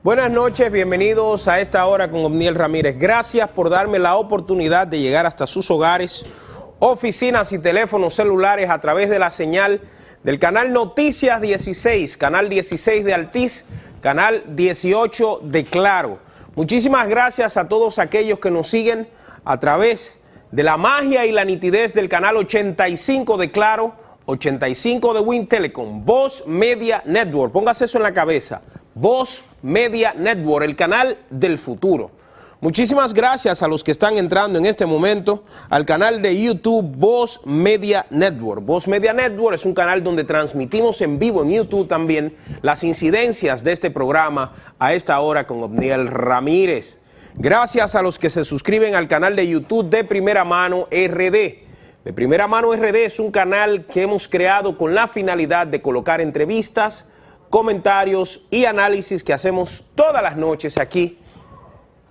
Buenas noches, bienvenidos a esta hora con Omniel Ramírez. Gracias por darme la oportunidad de llegar hasta sus hogares, oficinas y teléfonos celulares a través de la señal del canal Noticias 16, canal 16 de Altiz, canal 18 de Claro. Muchísimas gracias a todos aquellos que nos siguen a través de la magia y la nitidez del canal 85 de Claro, 85 de Wind Telecom, Voz Media Network. Póngase eso en la cabeza. Voz Media Network, el canal del futuro. Muchísimas gracias a los que están entrando en este momento al canal de YouTube Voz Media Network. Voz Media Network es un canal donde transmitimos en vivo en YouTube también las incidencias de este programa a esta hora con Omniel Ramírez. Gracias a los que se suscriben al canal de YouTube de Primera Mano RD. De Primera Mano RD es un canal que hemos creado con la finalidad de colocar entrevistas, comentarios y análisis que hacemos todas las noches aquí,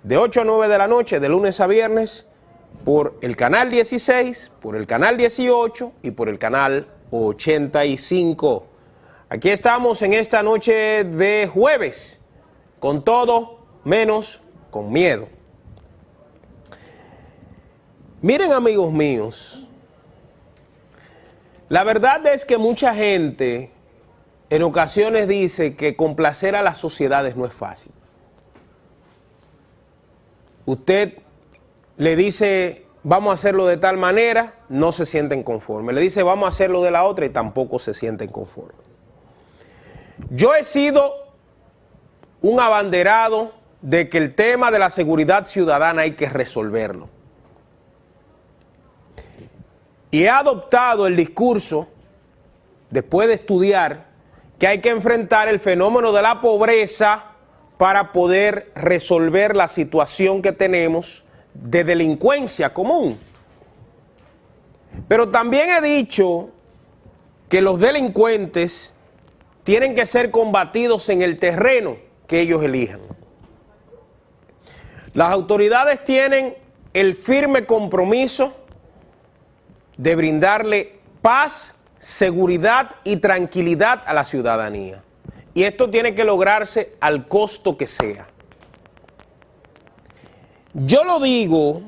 de 8 a 9 de la noche, de lunes a viernes, por el canal 16, por el canal 18 y por el canal 85. Aquí estamos en esta noche de jueves, con todo menos con miedo. Miren, amigos míos, la verdad es que mucha gente en ocasiones dice que complacer a las sociedades no es fácil. Usted le dice, vamos a hacerlo de tal manera, no se sienten conformes. Le dice, vamos a hacerlo de la otra y tampoco se sienten conformes. Yo he sido un abanderado de que el tema de la seguridad ciudadana hay que resolverlo. Y he adoptado el discurso, después de estudiar, que hay que enfrentar el fenómeno de la pobreza para poder resolver la situación que tenemos de delincuencia común. Pero también he dicho que los delincuentes tienen que ser combatidos en el terreno que ellos elijan. Las autoridades tienen el firme compromiso de brindarle paz, seguridad y tranquilidad a la ciudadanía. Y esto tiene que lograrse al costo que sea. Yo lo digo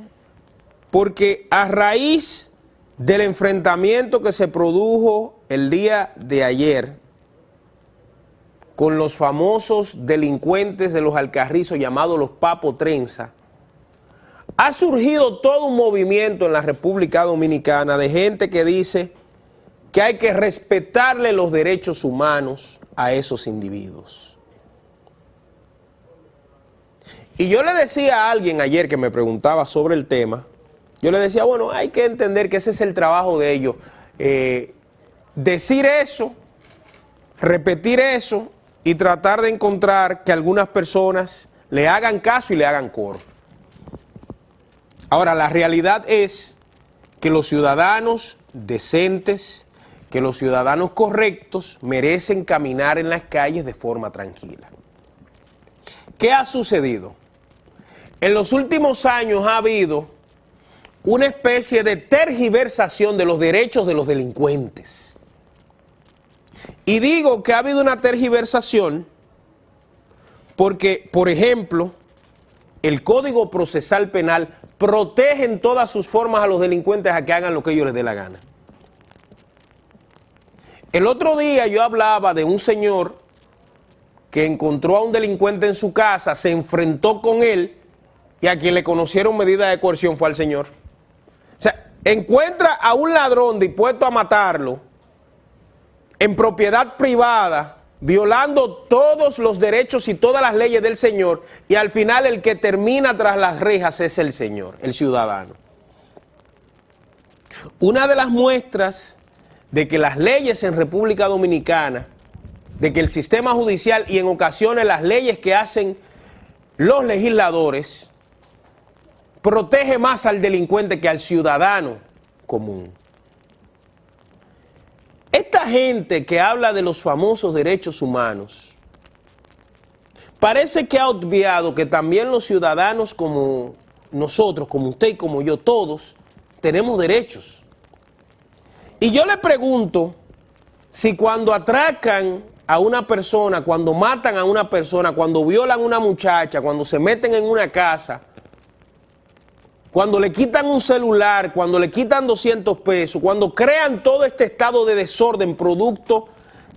porque a raíz del enfrentamiento que se produjo el día de ayer con los famosos delincuentes de los Alcarrizos llamados los Papo Trenza, ha surgido todo un movimiento en la República Dominicana de gente que dice que hay que respetarle los derechos humanos a esos individuos. Y yo le decía a alguien ayer que me preguntaba sobre el tema, yo le decía, bueno, hay que entender que ese es el trabajo de ellos. Decir eso, repetir eso y tratar de encontrar que algunas personas le hagan caso y le hagan coro. Ahora, la realidad es que los ciudadanos decentes, que los ciudadanos correctos merecen caminar en las calles de forma tranquila. ¿Qué ha sucedido? En los últimos años ha habido una especie de tergiversación de los derechos de los delincuentes. Y digo que ha habido una tergiversación porque, por ejemplo, el Código Procesal Penal protege en todas sus formas a los delincuentes a que hagan lo que ellos les dé la gana. El otro día yo hablaba de un señor que encontró a un delincuente en su casa, se enfrentó con él y a quien le conocieron medida de coerción fue al señor. O sea, encuentra a un ladrón dispuesto a matarlo en propiedad privada, violando todos los derechos y todas las leyes del señor, y al final el que termina tras las rejas es el señor, el ciudadano. Una de las muestras de que las leyes en República Dominicana, de que el sistema judicial y en ocasiones las leyes que hacen los legisladores protege más al delincuente que al ciudadano común. Esta gente que habla de los famosos derechos humanos parece que ha obviado que también los ciudadanos como nosotros, como usted y como yo, todos tenemos derechos. Y yo le pregunto si cuando atracan a una persona, cuando matan a una persona, cuando violan a una muchacha, cuando se meten en una casa, cuando le quitan un celular, cuando le quitan 200 pesos, cuando crean todo este estado de desorden producto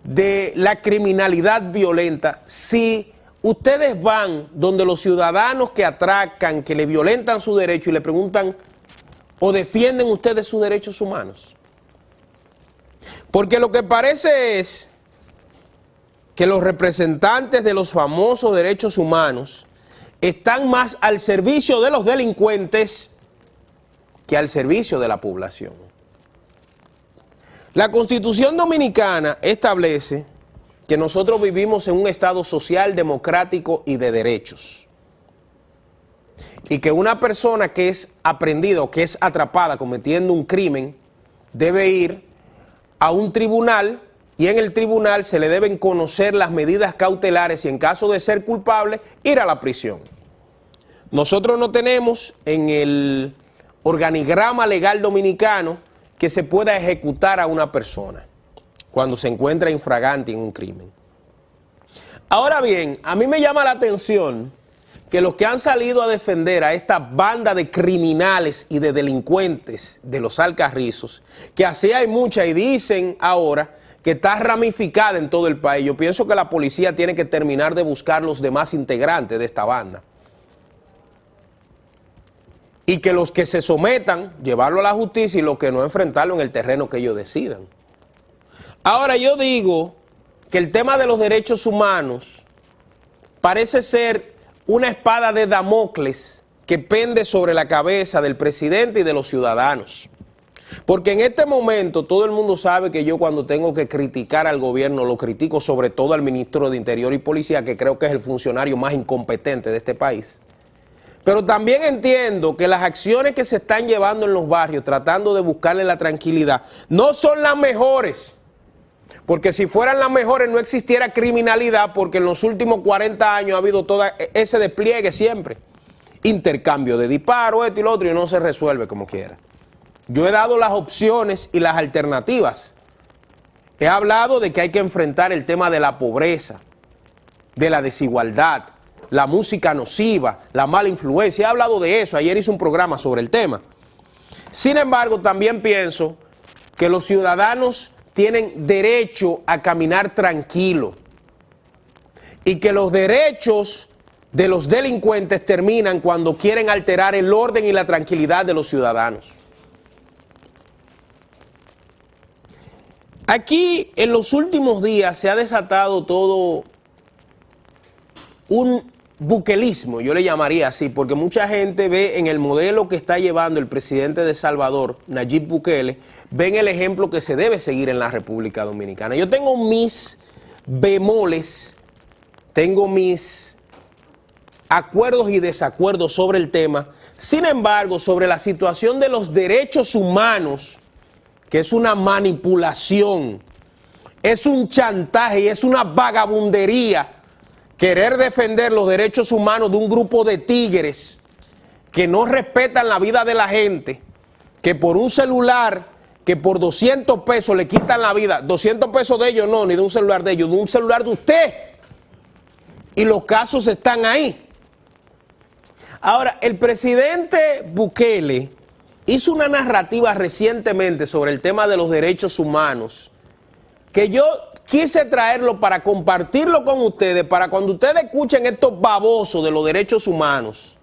de la criminalidad violenta, si ustedes van donde los ciudadanos que atracan, que le violentan su derecho y le preguntan o defienden ustedes sus derechos humanos. Porque lo que parece es que los representantes de los famosos derechos humanos están más al servicio de los delincuentes que al servicio de la población. La Constitución Dominicana establece que nosotros vivimos en un Estado social, democrático y de derechos. Y que una persona que es aprendida o que es atrapada cometiendo un crimen debe ir a un tribunal y en el tribunal se le deben conocer las medidas cautelares y en caso de ser culpable ir a la prisión. Nosotros no tenemos en el organigrama legal dominicano que se pueda ejecutar a una persona cuando se encuentra infragante en un crimen. Ahora bien, a mí me llama la atención que los que han salido a defender a esta banda de criminales y de delincuentes de los Alcarrizos, que así hay mucha y dicen ahora que está ramificada en todo el país. Yo pienso que la policía tiene que terminar de buscar los demás integrantes de esta banda. Y que los que se sometan, llevarlo a la justicia y los que no, enfrentarlo en el terreno que ellos decidan. Ahora yo digo que el tema de los derechos humanos parece ser una espada de Damocles que pende sobre la cabeza del presidente y de los ciudadanos. Porque en este momento todo el mundo sabe que yo cuando tengo que criticar al gobierno lo critico sobre todo al ministro de Interior y Policía, que creo que es el funcionario más incompetente de este país. Pero también entiendo que las acciones que se están llevando en los barrios tratando de buscarle la tranquilidad no son las mejores. Porque si fueran las mejores no existiera criminalidad, porque en los últimos 40 años ha habido todo ese despliegue siempre. Intercambio de disparos, esto y lo otro, y no se resuelve como quiera. Yo he dado las opciones y las alternativas. He hablado de que hay que enfrentar el tema de la pobreza, de la desigualdad, la música nociva, la mala influencia. He hablado de eso, ayer hice un programa sobre el tema. Sin embargo, también pienso que los ciudadanos tienen derecho a caminar tranquilo y que los derechos de los delincuentes terminan cuando quieren alterar el orden y la tranquilidad de los ciudadanos. Aquí en los últimos días se ha desatado todo un buquelismo, yo le llamaría así, porque mucha gente ve en el modelo que está llevando el presidente de Salvador, Nayib Bukele, ven el ejemplo que se debe seguir en la República Dominicana. Yo tengo mis bemoles, tengo mis acuerdos y desacuerdos sobre el tema. Sin embargo, sobre la situación de los derechos humanos, que es una manipulación, es un chantaje y es una vagabundería querer defender los derechos humanos de un grupo de tigres que no respetan la vida de la gente, que por un celular, que por 200 pesos le quitan la vida, 200 pesos de ellos no, ni de un celular de ellos, de un celular de usted. Y los casos están ahí. Ahora, el presidente Bukele hizo una narrativa recientemente sobre el tema de los derechos humanos, que yo quise traerlo para compartirlo con ustedes, para cuando ustedes escuchen estos babosos de los derechos humanos,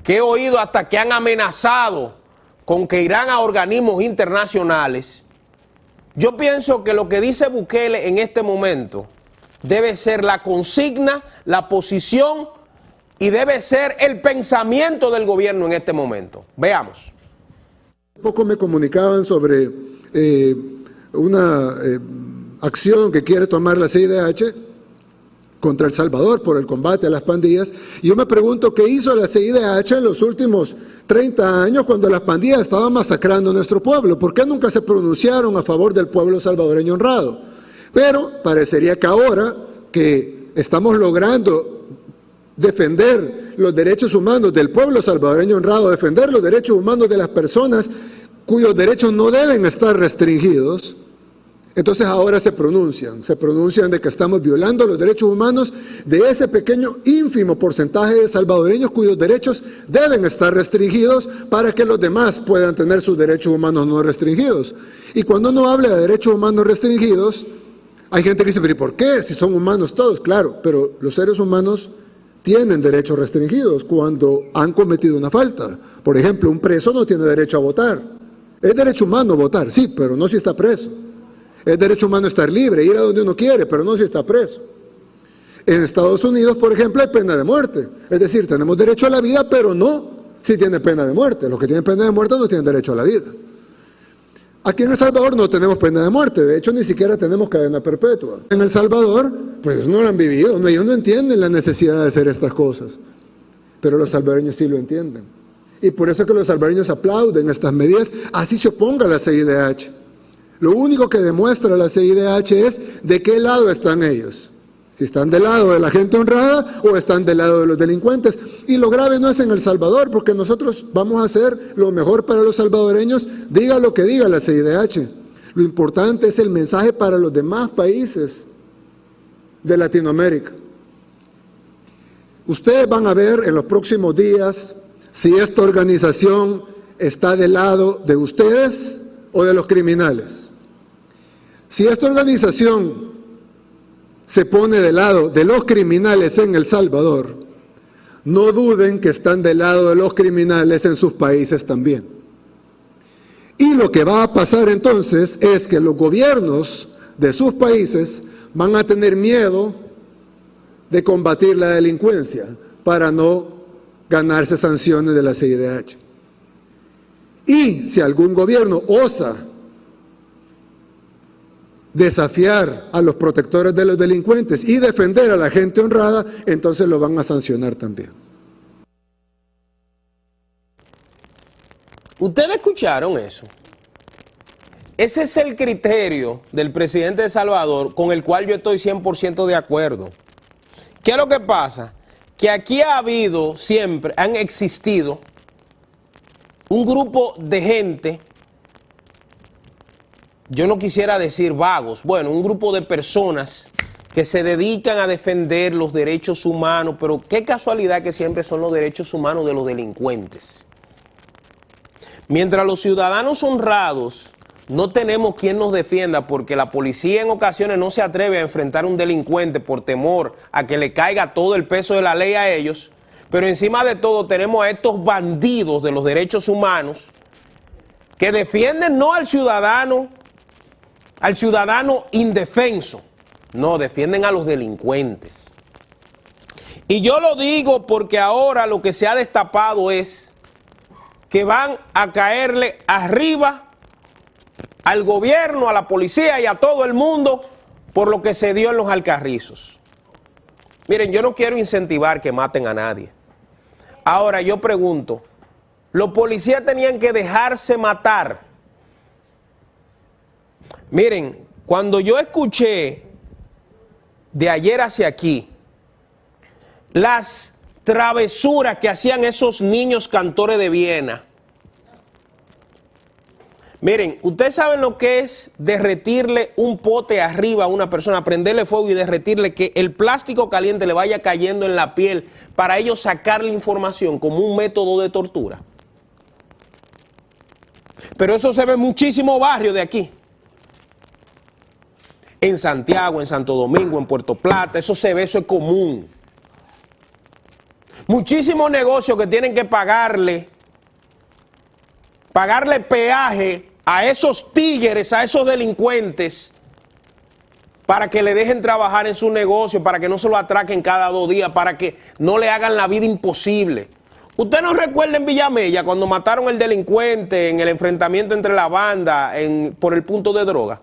que he oído hasta que han amenazado con que irán a organismos internacionales. Yo pienso que lo que dice Bukele en este momento debe ser la consigna, la posición y debe ser el pensamiento del gobierno en este momento. Veamos. Poco me comunicaban sobre una acción que quiere tomar la CIDH contra El Salvador por el combate a las pandillas. Y yo me pregunto qué hizo la CIDH en los últimos 30 años cuando las pandillas estaban masacrando a nuestro pueblo. ¿Por qué nunca se pronunciaron a favor del pueblo salvadoreño honrado? Pero parecería que ahora que estamos logrando defender los derechos humanos del pueblo salvadoreño honrado, defender los derechos humanos de las personas cuyos derechos no deben estar restringidos, Entonces ahora se pronuncian de que estamos violando los derechos humanos de ese pequeño ínfimo porcentaje de salvadoreños cuyos derechos deben estar restringidos para que los demás puedan tener sus derechos humanos no restringidos. Y cuando uno habla de derechos humanos restringidos, hay gente que dice, pero ¿y por qué? Si son humanos todos, claro, pero los seres humanos tienen derechos restringidos cuando han cometido una falta. Por ejemplo, un preso no tiene derecho a votar. Es derecho humano votar, sí, pero no si está preso. Es derecho humano estar libre, ir a donde uno quiere, pero no si está preso. En Estados Unidos, por ejemplo, hay pena de muerte. Es decir, tenemos derecho a la vida, pero no si tiene pena de muerte. Los que tienen pena de muerte no tienen derecho a la vida. Aquí en El Salvador no tenemos pena de muerte, de hecho ni siquiera tenemos cadena perpetua. En El Salvador, pues no lo han vivido, ellos no entienden la necesidad de hacer estas cosas, pero los salvadoreños sí lo entienden. Y por eso es que los salvadoreños aplauden estas medidas, así se oponga la CIDH. Lo único que demuestra la CIDH es de qué lado están ellos. Si están del lado de la gente honrada o están del lado de los delincuentes. Y lo grave no es en El Salvador, porque nosotros vamos a hacer lo mejor para los salvadoreños, diga lo que diga la CIDH. Lo importante es el mensaje para los demás países de Latinoamérica. Ustedes van a ver en los próximos días si esta organización está del lado de ustedes o de los criminales. Si esta organización se pone del lado de los criminales en El Salvador, no duden que están del lado de los criminales en sus países también. Y lo que va a pasar entonces es que los gobiernos de sus países van a tener miedo de combatir la delincuencia para no ganarse sanciones de la CIDH. Y si algún gobierno osa desafiar a los protectores de los delincuentes y defender a la gente honrada, entonces lo van a sancionar también. ¿Ustedes escucharon eso? Ese es el criterio del presidente de El Salvador con el cual yo estoy 100% de acuerdo. ¿Qué es lo que pasa? Que aquí ha habido siempre, han existido un grupo de gente, yo no quisiera decir vagos, bueno, un grupo de personas que se dedican a defender los derechos humanos, pero qué casualidad que siempre son los derechos humanos de los delincuentes. Mientras los ciudadanos honrados no tenemos quien nos defienda porque la policía en ocasiones no se atreve a enfrentar a un delincuente por temor a que le caiga todo el peso de la ley a ellos, pero encima de todo tenemos a estos bandidos de los derechos humanos que defienden no al ciudadano indefenso, no, defienden a los delincuentes. Y yo lo digo porque ahora lo que se ha destapado es que van a caerle arriba al gobierno, a la policía y a todo el mundo por lo que se dio en los Alcarrizos. Miren, yo no quiero incentivar que maten a nadie. Ahora yo pregunto, ¿los policías tenían que dejarse matar? Miren, cuando yo escuché de ayer hacia aquí las travesuras que hacían esos niños cantores de Viena, miren, ustedes saben lo que es derretirle un pote arriba a una persona, prenderle fuego y derretirle, que el plástico caliente le vaya cayendo en la piel para ellos sacarle información como un método de tortura. Pero eso se ve en muchísimos barrios de aquí. En Santiago, en Santo Domingo, en Puerto Plata, eso se ve, eso es común. Muchísimos negocios que tienen que pagarle peaje a esos tigres, a esos delincuentes, para que le dejen trabajar en su negocio, para que no se lo atraquen cada 2 días, para que no le hagan la vida imposible. ¿Usted no recuerda en Villamella cuando mataron al delincuente en el enfrentamiento entre la banda por el punto de droga?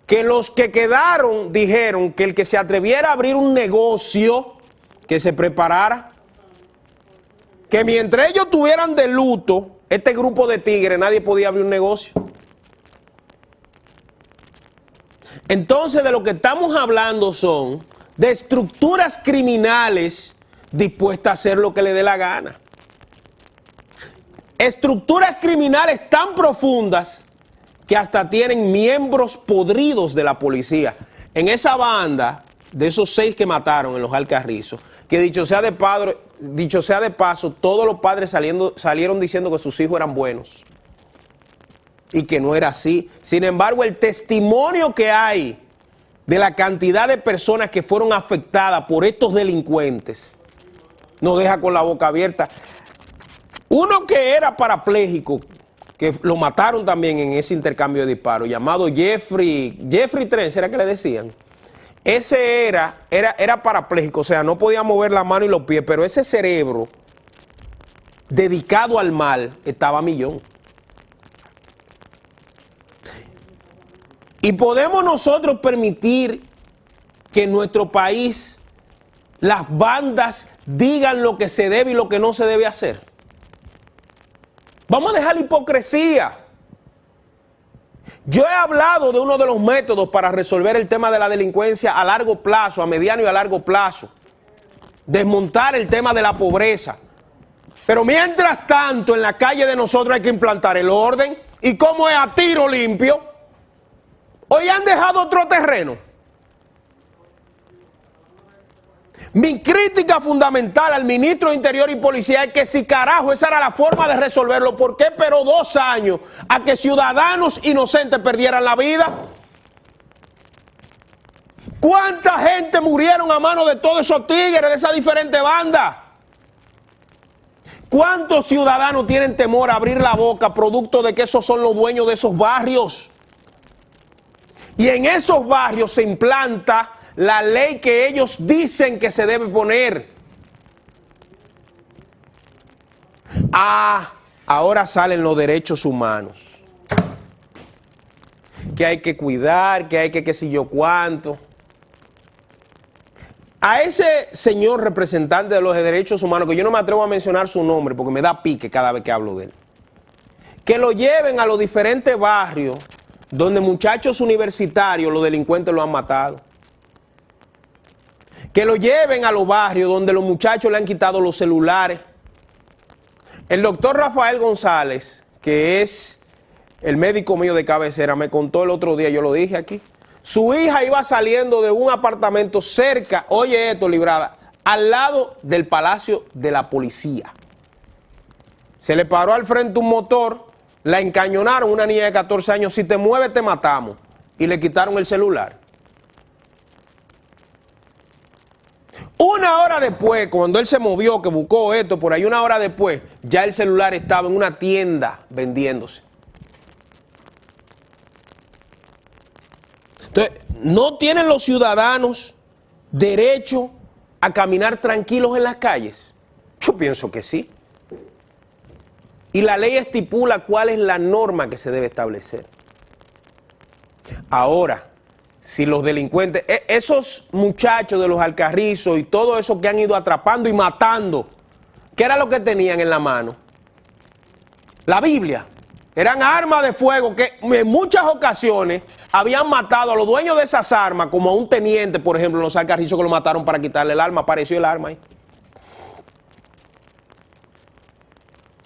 Que los que quedaron dijeron que el que se atreviera a abrir un negocio, que se preparara, que mientras ellos tuvieran de luto, este grupo de tigres, nadie podía abrir un negocio. Entonces, de lo que estamos hablando son de estructuras criminales dispuestas a hacer lo que le dé la gana. Estructuras criminales tan profundas que hasta tienen miembros podridos de la policía. En esa banda, de esos 6 que mataron en los Alcarrizos, que dicho sea de paso, todos los padres salieron diciendo que sus hijos eran buenos. Y que no era así. Sin embargo, el testimonio que hay de la cantidad de personas que fueron afectadas por estos delincuentes nos deja con la boca abierta. Uno que era parapléjico, que lo mataron también en ese intercambio de disparos, llamado Jeffrey Trench, ¿era que le decían? Ese era parapléjico, o sea, no podía mover la mano y los pies, pero ese cerebro dedicado al mal estaba a millón. Y podemos nosotros permitir que en nuestro país las bandas digan lo que se debe y lo que no se debe hacer. Vamos a dejar la hipocresía. Yo he hablado de uno de los métodos para resolver el tema de la delincuencia a largo plazo, a mediano y a largo plazo. Desmontar el tema de la pobreza. Pero mientras tanto, en la calle de nosotros hay que implantar el orden. ¿Y cómo es a tiro limpio? Hoy han dejado otro terreno. Mi crítica fundamental al ministro de Interior y Policía es que si carajo esa era la forma de resolverlo, ¿por qué esperó 2 años a que ciudadanos inocentes perdieran la vida? ¿Cuánta gente murieron a manos de todos esos tigres de esas diferentes bandas? ¿Cuántos ciudadanos tienen temor a abrir la boca producto de que esos son los dueños de esos barrios? Y en esos barrios se implanta la ley que ellos dicen que se debe poner. Ahora salen los derechos humanos. Que hay que cuidar, que hay que qué sé yo cuánto. A ese señor representante de los derechos humanos, que yo no me atrevo a mencionar su nombre porque me da pique cada vez que hablo de él, que lo lleven a los diferentes barrios donde muchachos universitarios, los delincuentes lo han matado. Que lo lleven a los barrios donde los muchachos le han quitado los celulares. El doctor Rafael González, que es el médico mío de cabecera, me contó el otro día, yo lo dije aquí, su hija iba saliendo de un apartamento cerca, oye esto, Librada, al lado del Palacio de la Policía. Se le paró al frente un motor, la encañonaron, una niña de 14 años, si te mueves te matamos, y le quitaron el celular. 1 hora después, cuando él se movió, que buscó esto, por ahí 1 hora después, ya el celular estaba en una tienda vendiéndose. Entonces, ¿no tienen los ciudadanos derecho a caminar tranquilos en las calles? Yo pienso que sí. Y la ley estipula cuál es la norma que se debe establecer. Ahora, si los delincuentes, esos muchachos de los Alcarrizos y todo eso que han ido atrapando y matando, ¿qué era lo que tenían en la mano? La Biblia. Eran armas de fuego que en muchas ocasiones habían matado a los dueños de esas armas, como a un teniente, por ejemplo, en los Alcarrizos, que lo mataron para quitarle el arma, apareció el arma ahí.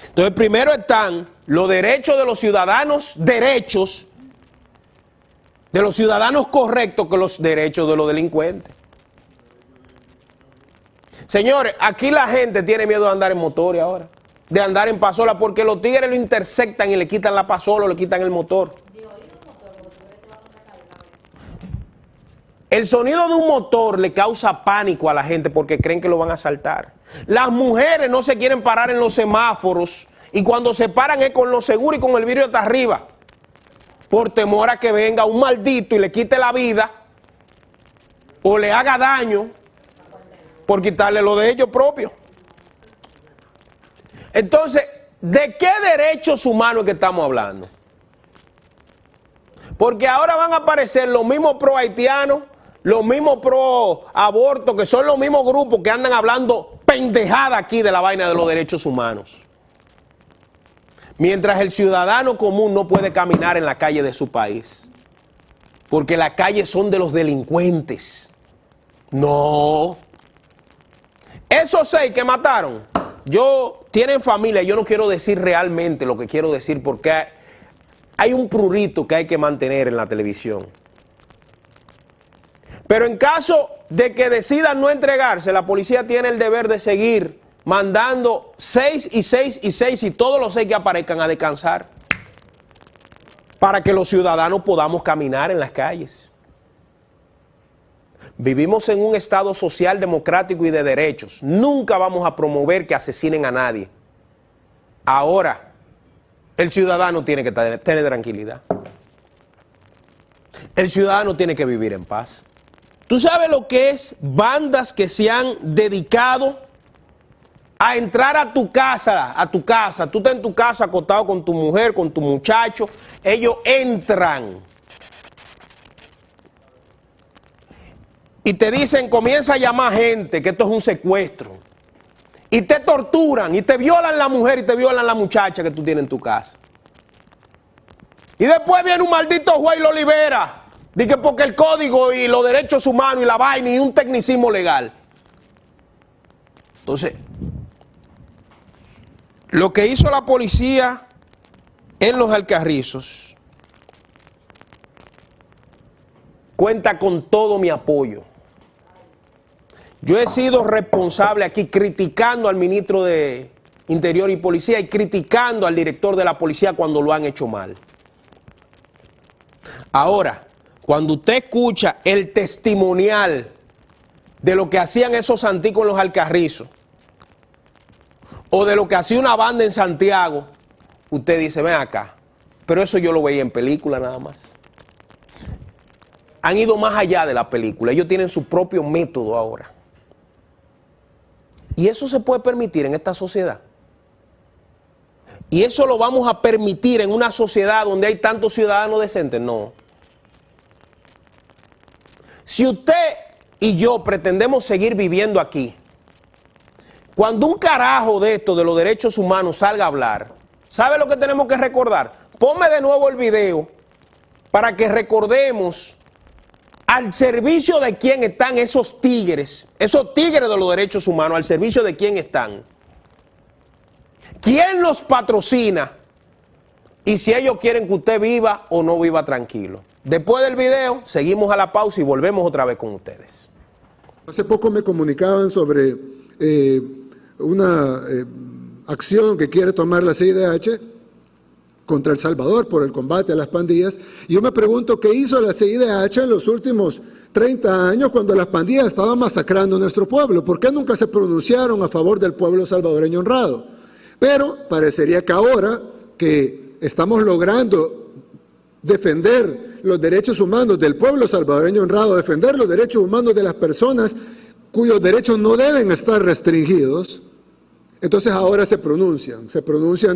Entonces, primero están los derechos de los ciudadanos, de los ciudadanos correctos, que los derechos de los delincuentes. Señores, aquí la gente tiene miedo de andar en motores ahora, de andar en pasola, porque los tigres lo interceptan y le quitan la pasola o le quitan el motor. El sonido de un motor le causa pánico a la gente porque creen que lo van a asaltar. Las mujeres no se quieren parar en los semáforos y cuando se paran es con lo seguro y con el vidrio hasta arriba, por temor a que venga un maldito y le quite la vida o le haga daño por quitarle lo de ellos propios. Entonces, ¿de qué derechos humanos que estamos hablando? Porque ahora van a aparecer los mismos pro haitianos, los mismos pro aborto, que son los mismos grupos que andan hablando pendejada aquí de la vaina de los derechos humanos. Mientras el ciudadano común no puede caminar en la calle de su país, porque las calles son de los delincuentes. No. Esos 6 que mataron, tienen familia, yo no quiero decir realmente lo que quiero decir, porque hay un prurito que hay que mantener en la televisión. Pero en caso de que decidan no entregarse, la policía tiene el deber de seguir mandando 6 y 6 y 6 y todos los 6 que aparezcan a descansar, para que los ciudadanos podamos caminar en las calles. Vivimos en un estado social, democrático y de derechos. Nunca vamos a promover que asesinen a nadie. Ahora, el ciudadano tiene que tener tranquilidad. El ciudadano tiene que vivir en paz. ¿Tú sabes lo que es bandas que se han dedicado a entrar a tu casa? Tú estás en tu casa acostado con tu mujer, con tu muchacho. Ellos entran y te dicen, comienza a llamar gente, que esto es un secuestro. Y te torturan, y te violan la mujer, y te violan la muchacha que tú tienes en tu casa. Y después viene un maldito juez y lo libera. Dice porque el código y los derechos humanos y la vaina y un tecnicismo legal. Entonces, lo que hizo la policía en Los Alcarrizos cuenta con todo mi apoyo. Yo he sido responsable aquí criticando al ministro de Interior y Policía y criticando al director de la policía cuando lo han hecho mal. Ahora, cuando usted escucha el testimonial de lo que hacían esos santicos en Los Alcarrizos o de lo que hacía una banda en Santiago, usted dice, ven acá, pero eso yo lo veía en película nada más. Han ido más allá de la película, ellos tienen su propio método ahora. Y eso se puede permitir en esta sociedad. Y eso lo vamos a permitir en una sociedad donde hay tantos ciudadanos decentes, no. Si usted y yo pretendemos seguir viviendo aquí, cuando un carajo de esto, de los derechos humanos, salga a hablar, ¿sabe lo que tenemos que recordar? Ponme de nuevo el video para que recordemos al servicio de quién están esos tigres de los derechos humanos, al servicio de quién están. ¿Quién los patrocina? Y si ellos quieren que usted viva o no viva tranquilo. Después del video, seguimos a la pausa y volvemos otra vez con ustedes. Hace poco me comunicaban sobre una acción que quiere tomar la CIDH contra El Salvador por el combate a las pandillas. Y yo me pregunto, ¿qué hizo la CIDH en los últimos 30 años cuando las pandillas estaban masacrando a nuestro pueblo? ¿Por qué nunca se pronunciaron a favor del pueblo salvadoreño honrado? Pero parecería que ahora que estamos logrando defender los derechos humanos del pueblo salvadoreño honrado, defender los derechos humanos de las personas cuyos derechos no deben estar restringidos, entonces ahora se pronuncian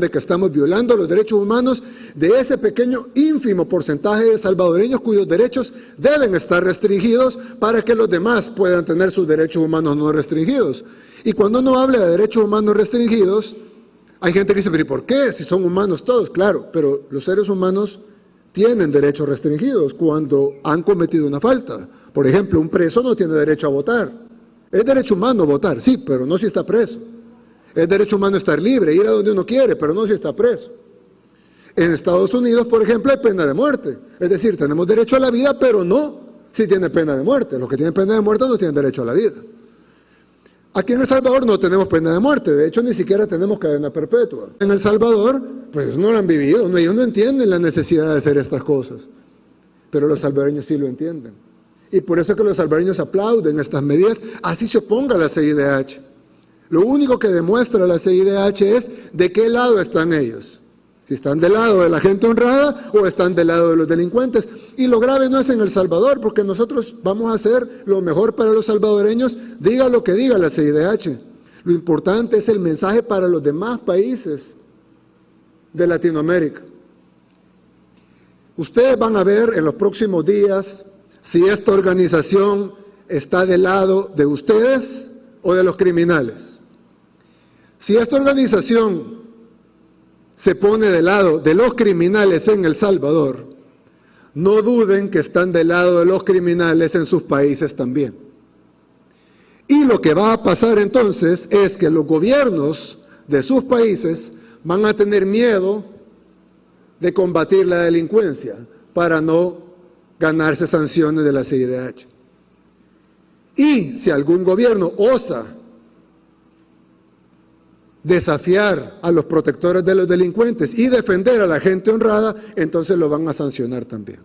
de que estamos violando los derechos humanos de ese pequeño ínfimo porcentaje de salvadoreños cuyos derechos deben estar restringidos para que los demás puedan tener sus derechos humanos no restringidos. Y cuando uno habla de derechos humanos restringidos, hay gente que dice, pero ¿y por qué? Si son humanos todos, claro, pero los seres humanos tienen derechos restringidos cuando han cometido una falta. Por ejemplo, un preso no tiene derecho a votar. Es derecho humano votar, sí, pero no si está preso. Es derecho humano estar libre, ir a donde uno quiere, pero no si está preso. En Estados Unidos, por ejemplo, hay pena de muerte. Es decir, tenemos derecho a la vida, pero no si tiene pena de muerte. Los que tienen pena de muerte no tienen derecho a la vida. Aquí en El Salvador no tenemos pena de muerte, de hecho ni siquiera tenemos cadena perpetua. En El Salvador, pues no lo han vivido, ellos no entienden la necesidad de hacer estas cosas, pero los salvadoreños sí lo entienden. Y por eso es que los salvadoreños aplauden estas medidas, así se oponga la CIDH. Lo único que demuestra la CIDH es de qué lado están ellos. Si están del lado de la gente honrada o están del lado de los delincuentes. Y lo grave no es en El Salvador, porque nosotros vamos a hacer lo mejor para los salvadoreños, diga lo que diga la CIDH. Lo importante es el mensaje para los demás países de Latinoamérica. Ustedes van a ver en los próximos días si esta organización está del lado de ustedes o de los criminales. Si esta organización se pone del lado de los criminales en El Salvador, no duden que están del lado de los criminales en sus países también. Y lo que va a pasar entonces es que los gobiernos de sus países van a tener miedo de combatir la delincuencia para no ganarse sanciones de la CIDH. Y si algún gobierno osa desafiar a los protectores de los delincuentes y defender a la gente honrada, entonces lo van a sancionar también.